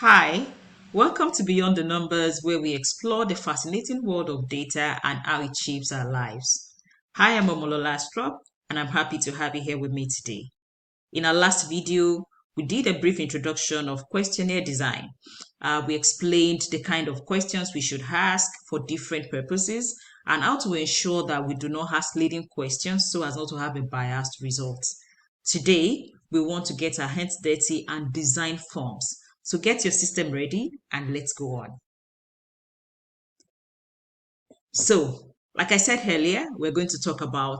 Hi, welcome to Beyond the Numbers, where we explore the fascinating world of data and how it shapes our lives. Hi, I'm Omolola Strop, and I'm happy to have you here with me today. In our last video, we did a brief introduction of questionnaire design. We explained the kind of questions we should ask for different purposes and how to ensure that we do not ask leading questions so as not to have a biased result. Today, we want to get our hands dirty and design forms. So get your system ready and let's go on. So, like I said earlier, we're going to talk about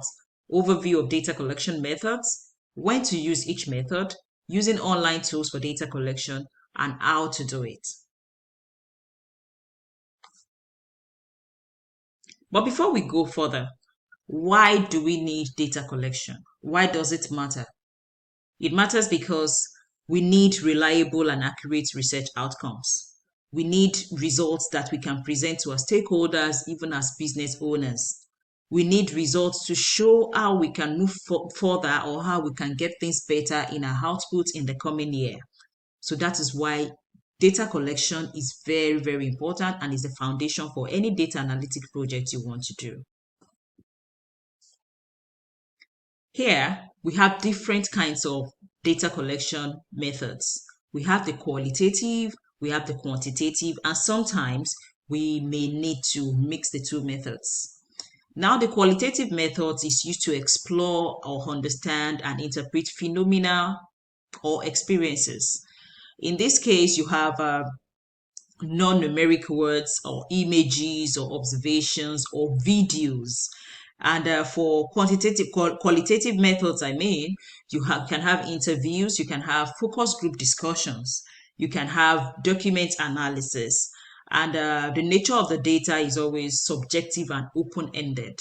overview of data collection methods, when to use each method, using online tools for data collection, and how to do it. But before we go further, why do we need data collection? Why does it matter? It matters because we need reliable and accurate research outcomes. We need results that we can present to our stakeholders, even as business owners. We need results to show how we can move further or how we can get things better in our output in the coming year. So that is why data collection is very, very important and is the foundation for any data analytic project you want to do. Here, we have different kinds of data collection methods. We have the qualitative, we have the quantitative, and sometimes we may need to mix the two methods. Now, the qualitative method is used to explore or understand and interpret phenomena or experiences. In this case, you have non-numeric words or images or observations or videos. And for qualitative methods, can have interviews, you can have focus group discussions, you can have document analysis, and the nature of the data is always subjective and open-ended.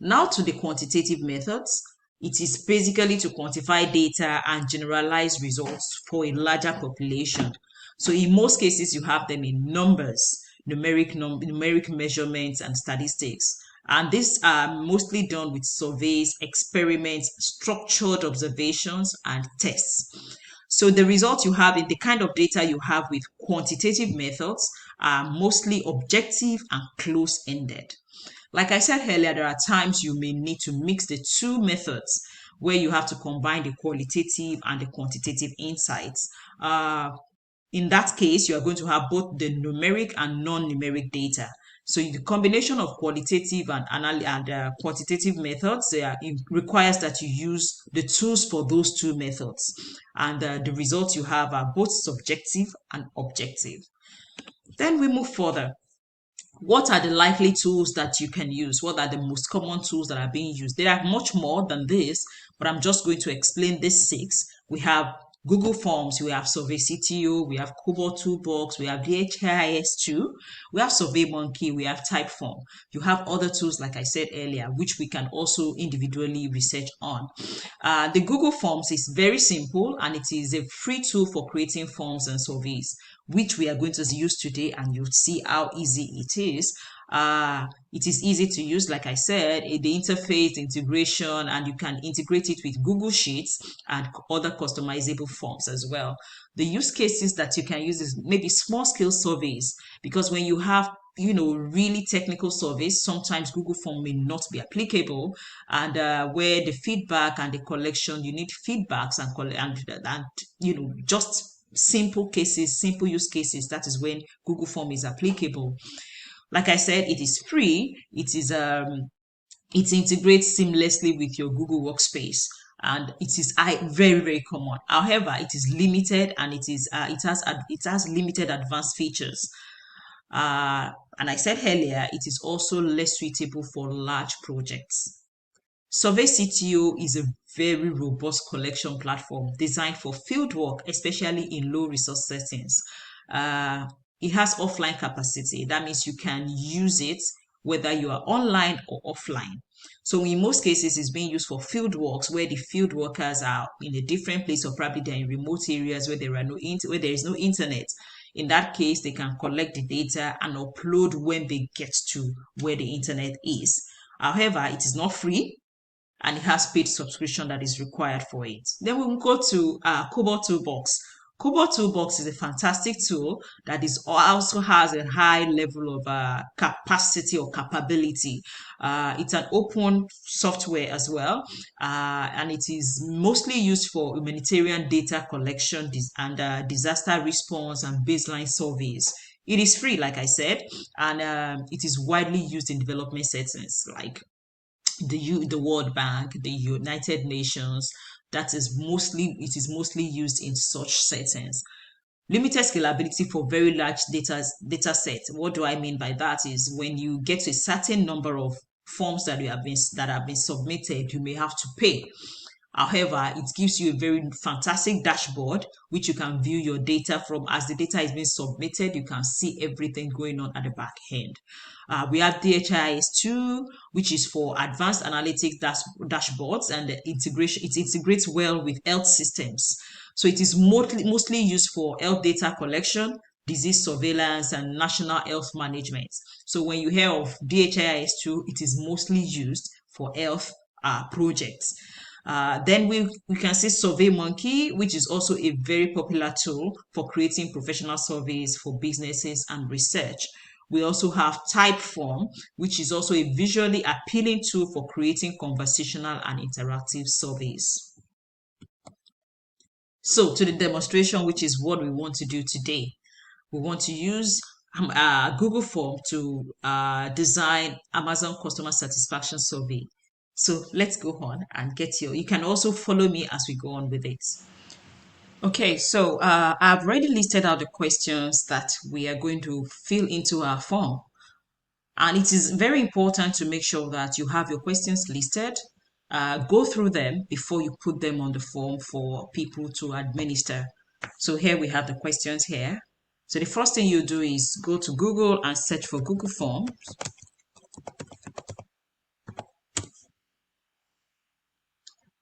Now to the quantitative methods, it is basically to quantify data and generalize results for a larger population. So in most cases, you have them in numbers, numeric measurements, and statistics. And these are mostly done with surveys, experiments, structured observations, and tests. So the results you have in the kind of data you have with quantitative methods are mostly objective and close-ended. Like I said earlier, there are times you may need to mix the two methods where you have to combine the qualitative and the quantitative insights. In that case, you are going to have both the numeric and non-numeric data. So the combination of qualitative and quantitative methods requires that you use the tools for those two methods. And the results you have are both subjective and objective. Then we move further. What are the likely tools that you can use? What are the most common tools that are being used? There are much more than this, but I'm just going to explain these six. We have Google Forms, we have Survey CTO, we have Cobalt Toolbox, we have DHIS2, we have SurveyMonkey, we have Typeform. You have other tools, like I said earlier, which we can also individually research on. The Google Forms is very simple and it is a free tool for creating forms and surveys, which we are going to use today, and you'll see how easy it is. It is easy to use, like I said, the interface, integration, and you can integrate it with Google Sheets and other customizable forms as well. The use cases that you can use is maybe small scale surveys, because when you have really technical surveys, sometimes Google Form may not be applicable, and where the feedback and the collection, you need feedbacks and just simple cases, simple use cases. That is when Google Form is applicable. Like I said, it is free. It integrates seamlessly with your Google Workspace, and it is very, very common. However, it is limited, and it has limited advanced features. And I said earlier, it is also less suitable for large projects. Survey CTO is a very robust collection platform designed for fieldwork, especially in low resource settings. It has offline capacity. That means you can use it whether you are online or offline. So in most cases, it's being used for field works where the field workers are in a different place, or probably they're in remote areas where where there is no internet. In that case, they can collect the data and upload when they get to where the internet is. However, it is not free, and it has paid subscription that is required for it. Then we will go to Cobalt Toolbox. Cobalt Toolbox is a fantastic tool that is also has a high level of capacity or capability. It's an open software as well, and it is mostly used for humanitarian data collection and disaster response and baseline surveys. It is free, like I said, and it is widely used in development settings like the World Bank, the United Nations. It is mostly used in such settings. Limited scalability for very large data sets. What do I mean by that is when you get to a certain number of forms that have been submitted, you may have to pay. However, it gives you a very fantastic dashboard which you can view your data from. As the data is being submitted, you can see everything going on at the back end. We have DHIS2, which is for advanced analytics dashboards and the integration. It integrates well with health systems. So it is mostly used for health data collection, disease surveillance, and national health management. So when you hear of DHIS2, it is mostly used for health projects. Then we can see SurveyMonkey, which is also a very popular tool for creating professional surveys for businesses and research. We also have Typeform, which is also a visually appealing tool for creating conversational and interactive surveys. So to the demonstration, which is what we want to do today. We want to use Google Form to design Amazon customer satisfaction survey. So let's go on and you can also follow me as we go on with it. Okay, so I've already listed out the questions that we are going to fill into our form. And it is very important to make sure that you have your questions listed. Go through them before you put them on the form for people to administer. So here we have the questions here. So the first thing you do is go to Google and search for Google Forms.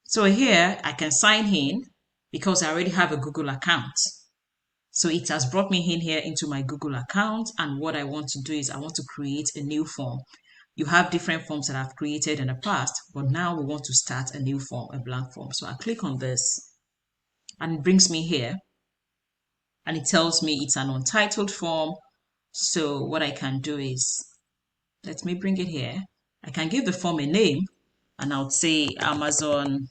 So here I can sign in because I already have a Google account. So it has brought me in here into my Google account, and what I want to do is I want to create a new form. You have different forms that I've created in the past, but now we want to start a new form, a blank form. So I click on this and it brings me here and it tells me it's an untitled form. So what I can do is, let me bring it here. I can give the form a name and I would say Amazon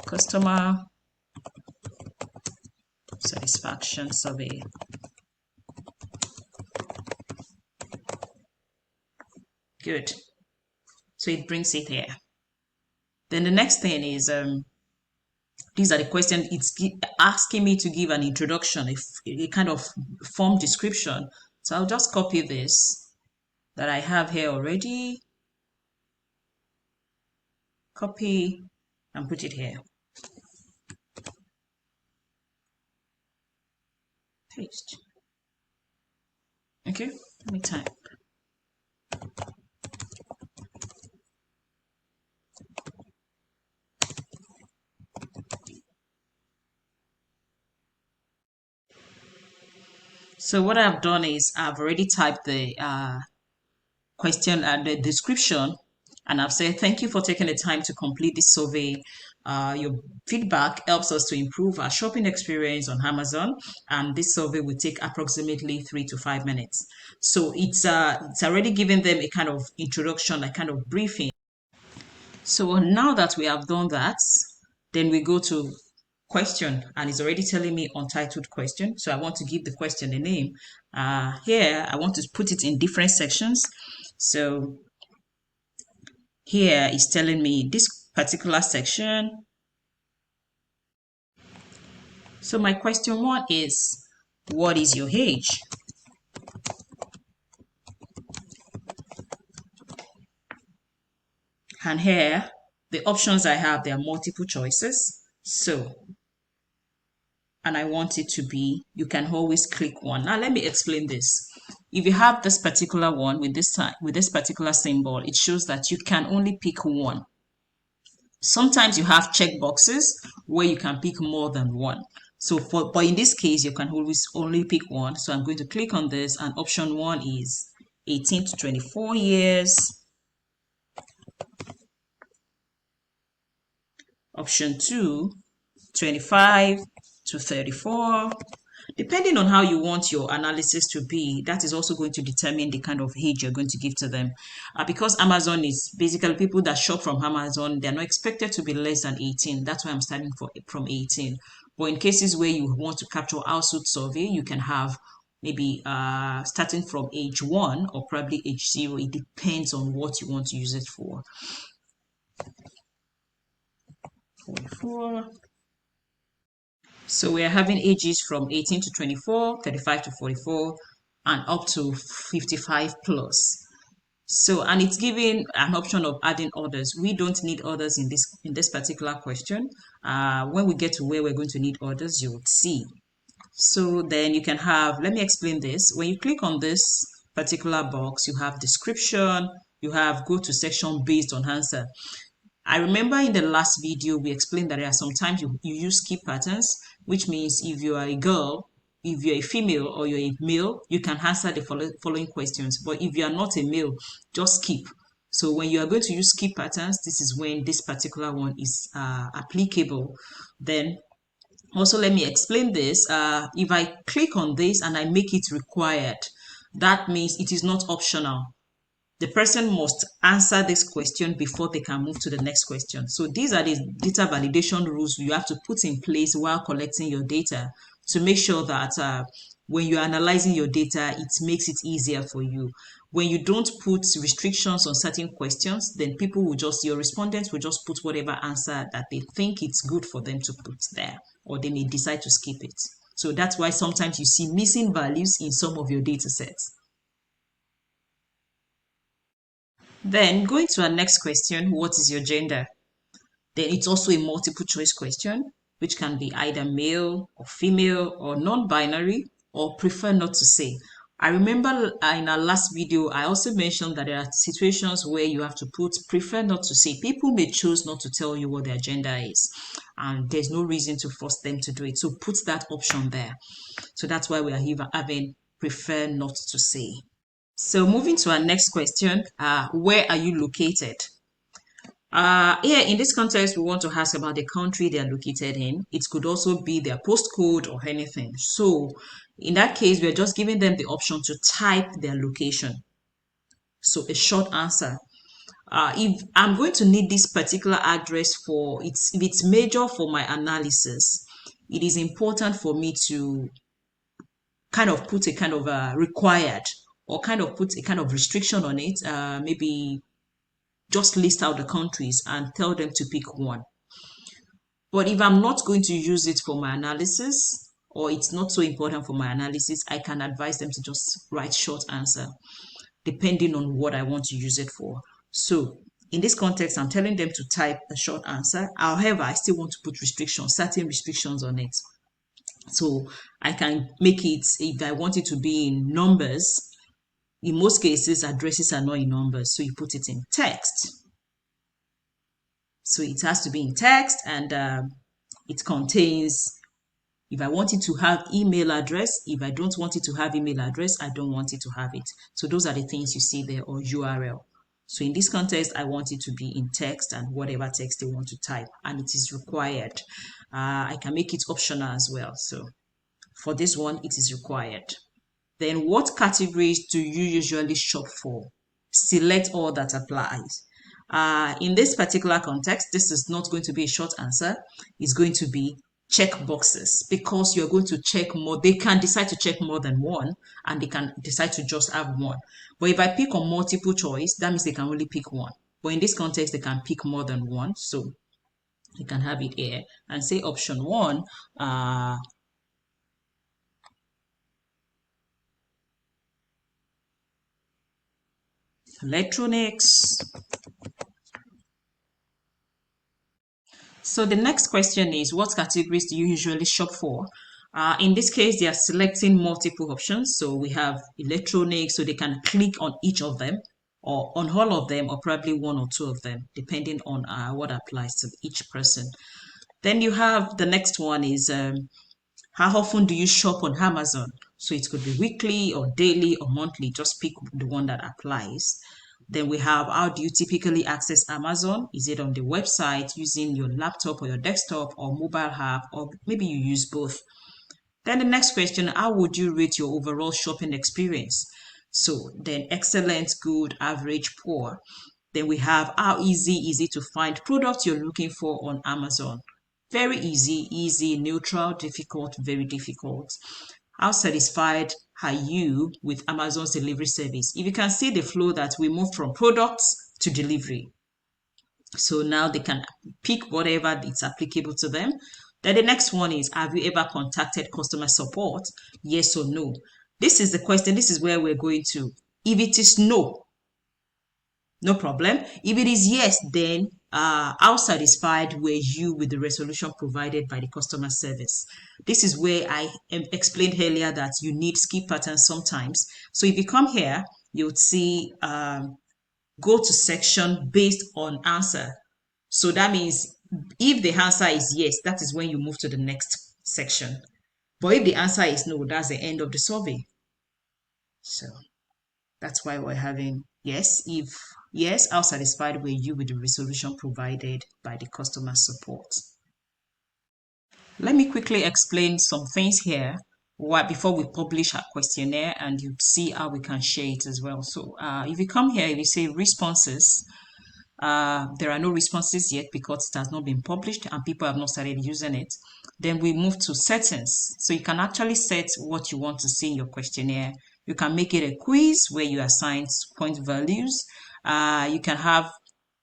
Customer Satisfaction Survey. Good. So it brings it here. Then the next thing is, these are the questions. It's asking me to give an introduction, a kind of form description. So I'll just copy this that I have here already. Copy and put it here. Paste. Okay, let me type. So what I've done is I've already typed the question and the description, and I've said, thank you for taking the time to complete this survey. Your feedback helps us to improve our shopping experience on Amazon, and this survey will take approximately 3 to 5 minutes. So it's already given them a kind of introduction, a kind of briefing. So now that we have done that, then we go to question, and it's already telling me untitled question. So I want to give the question a name. Here I want to put it in different sections. So here it's telling me this particular section. So my question 1 is, what is your age? And here the options I have, there are multiple choices. So, and I want it to be, you can always click one. Now let me explain this. If you have this particular one with this particular symbol, it shows that you can only pick one. Sometimes you have check boxes where you can pick more than one. So but in this case, you can always only pick one. So I'm going to click on this, and option 1 is 18 to 24 years. Option 2, 25 to 34. Depending on how you want your analysis to be, that is also going to determine the kind of age you're going to give to them. Because Amazon is basically people that shop from Amazon, they're not expected to be less than 18. That's why I'm starting from 18. But in cases where you want to capture household survey, you can have maybe starting from age 1 or probably age 0. It depends on what you want to use it for. 44. So we're having ages from 18 to 24, 35 to 44, and up to 55 plus. So, and it's giving an option of adding others. We don't need others in this particular question. When we get to where we're going to need others, you would see. So then you can have, let me explain this. When you click on this particular box, you have description, you have go to section based on answer. I remember in the last video, we explained that there are sometimes you use skip patterns, which means if you are a girl, if you're a female or you're a male, you can answer the following questions. But if you are not a male, just skip. So when you are going to use skip patterns, this is when this particular one is applicable. Then also let me explain this. If I click on this and I make it required, that means it is not optional. The person must answer this question before they can move to the next question. So these are the data validation rules you have to put in place while collecting your data to make sure that when you're analyzing your data, it makes it easier for you. When you don't put restrictions on certain questions, then people will just, your respondents will just put whatever answer that they think it's good for them to put there, or they may decide to skip it. So that's why sometimes you see missing values in some of your data sets. Then going to our next question, what is your gender? Then it's also a multiple choice question, which can be either male or female or non-binary or prefer not to say. I remember in our last video, I also mentioned that there are situations where you have to put prefer not to say. People may choose not to tell you what their gender is, and there's no reason to force them to do it. So put that option there. So that's why we are having prefer not to say. So moving to our next question, where are you located? Here in this context, we want to ask about the country they are located in. It could also be their postcode or anything. So in that case, we're just giving them the option to type their location. So a short answer. If I'm going to need this particular address if it's major for my analysis, it is important for me to kind of put a kind of required or kind of put a kind of restriction on it, maybe just list out the countries and tell them to pick one. But if I'm not going to use it for my analysis, or it's not so important for my analysis, I can advise them to just write short answer, depending on what I want to use it for. So in this context, I'm telling them to type a short answer. However, I still want to put restrictions, certain restrictions on it. So I can make it, if I want it to be in numbers, in most cases, addresses are not in numbers, so you put it in text. So it has to be in text, and it contains, if I want it to have email address, if I don't want it to have email address, I don't want it to have it. So those are the things you see there, or URL. So in this context, I want it to be in text and whatever text they want to type, and it is required. I can make it optional as well. So for this one, it is required. Then what categories do you usually shop for? Select all that applies. In this particular context, this is not going to be a short answer. It's going to be check boxes, because you're going to check more. They can decide to check more than one, and they can decide to just have one. But if I pick on multiple choice, that means they can only pick one. But in this context, they can pick more than one. So you can have it here and say option 1, electronics. So the next question is, what categories do you usually shop for? In this case, they are selecting multiple options. So we have electronics, so they can click on each of them, or on all of them, or probably one or two of them, depending on what applies to each person. Then you have the next one is, how often do you shop on Amazon? So it could be weekly or daily or monthly. Just pick the one that applies. Then we have, how do you typically access Amazon? Is it on the website using your laptop or your desktop or mobile app, or maybe you use both? Then the next question, how would you rate your overall shopping experience? So then excellent, good, average, poor. Then we have, how easy is it to find products you're looking for on Amazon? Very easy, neutral, difficult, very difficult. How satisfied are you with Amazon's delivery service? If you can see the flow that we moved from products to delivery. So now they can pick whatever it's applicable to them. Then the next one is, have you ever contacted customer support? Yes or no? This is the question. This is where we're going to. If it is no, no problem. If it is yes, then how satisfied were you with the resolution provided by the customer service? This is where I explained earlier that you need skip patterns sometimes. So if you come here, you would see go to section based on answer. So that means if the answer is yes, that is when you move to the next section. But if the answer is no, that's the end of the survey. So that's why we're having yes. If yes, how satisfied were you with the resolution provided by the customer support? Let me quickly explain some things here before we publish our questionnaire, and you see how we can share it as well. So if you come here, if you say responses, there are no responses yet because it has not been published and people have not started using it. Then we move to settings. So you can actually set what you want to see in your questionnaire. You can make it a quiz where you assign point values. You can have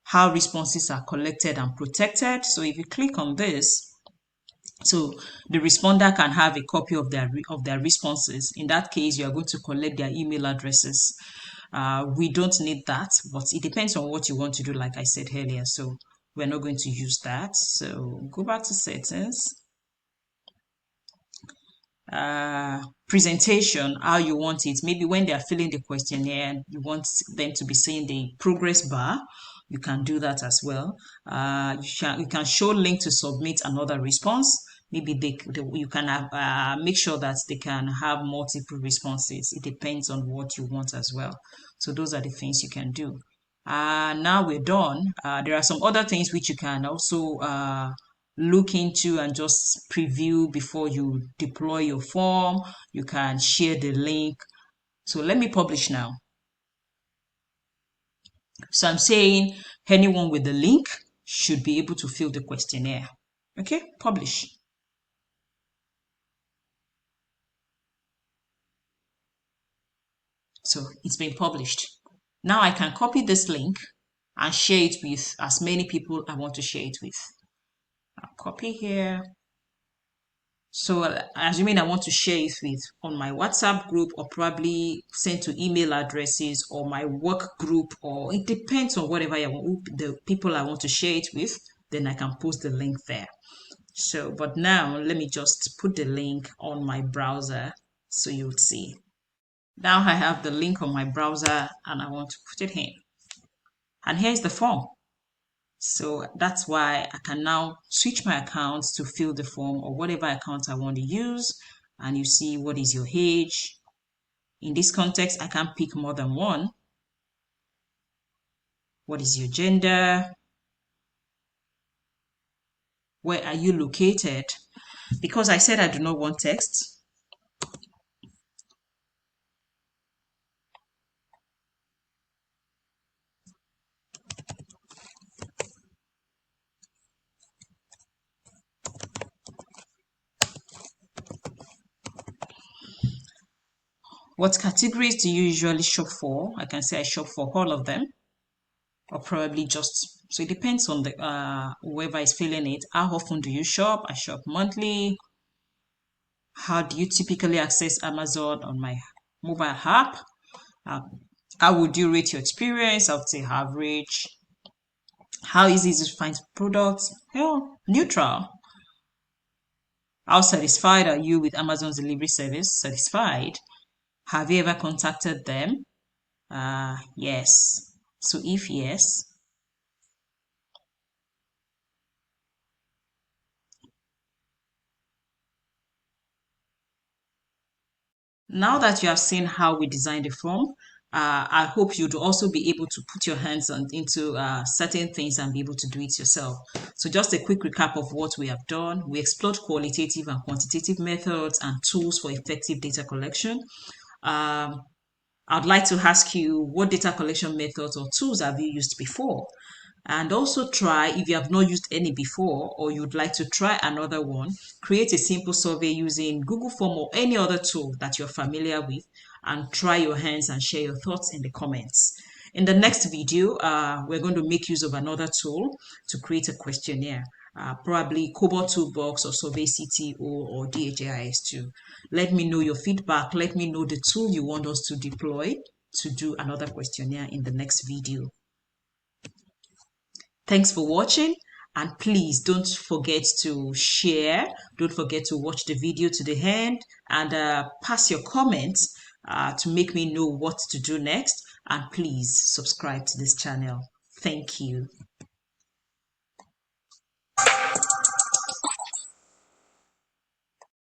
how responses are collected and protected. So if you click on this, so the responder can have a copy of their responses. In that case, you are going to collect their email addresses. We don't need that, but it depends on what you want to do, like I said earlier. So we're not going to use that. So go back to settings. Presentation, how you want it. Maybe when they're filling the questionnaire, you want them to be seeing the progress bar. You can do that as well. You can show link to submit another response. Maybe you can have, make sure that they can have multiple responses. It depends on what you want as well. So those are the things you can do. Now we're done. There are some other things which you can also look into and just preview before you deploy your form. You can share the link. So let me publish now. So I'm saying anyone with the link should be able to fill the questionnaire. Okay, publish. So it's been published. Now I can copy this link and share it with as many people I want to share it with. I'll copy here. So assuming I want to share it with on my WhatsApp group, or probably send to email addresses or my work group, or it depends on whatever the people I want to share it with, then I can post the link there. So, but now let me just put the link on my browser so you'll see. Now I have the link on my browser and I want to put it in. And here's the form. So that's why I can now switch my accounts to fill the form, or whatever account I want to use. And you see, what is your age? In this context, I can pick more than one. What is your gender? Where are you located? Because I said I do not want text, what categories do you usually shop for? I can say I shop for all of them, or probably just, so it depends on the whoever is filling it. How often do you shop? I shop monthly. How do you typically access Amazon on my mobile app? How would you rate your experience? I would say average. How easy is it to find products? Well, neutral. How satisfied are you with Amazon's delivery service? Satisfied. Have you ever contacted them? Yes. So if yes, now that you have seen how we design the form, I hope you'd also be able to put your hands into certain things and be able to do it yourself. So just a quick recap of what we have done. We explored qualitative and quantitative methods and tools for effective data collection. I'd like to ask you, what data collection methods or tools have you used before? And also try, if you have not used any before or you'd like to try another one, create a simple survey using Google Form or any other tool that you're familiar with, and try your hands and share your thoughts in the comments. In the next video, we're going to make use of another tool to create a questionnaire, probably Cobalt Toolbox or Survey CTO or DHIS2. Let me know your feedback. Let me know the tool you want us to deploy to do another questionnaire in the next video. Thanks for watching, and please don't forget to share. Don't forget to watch the video to the end, and pass your comments to make me know what to do next. And please subscribe to this channel. Thank you.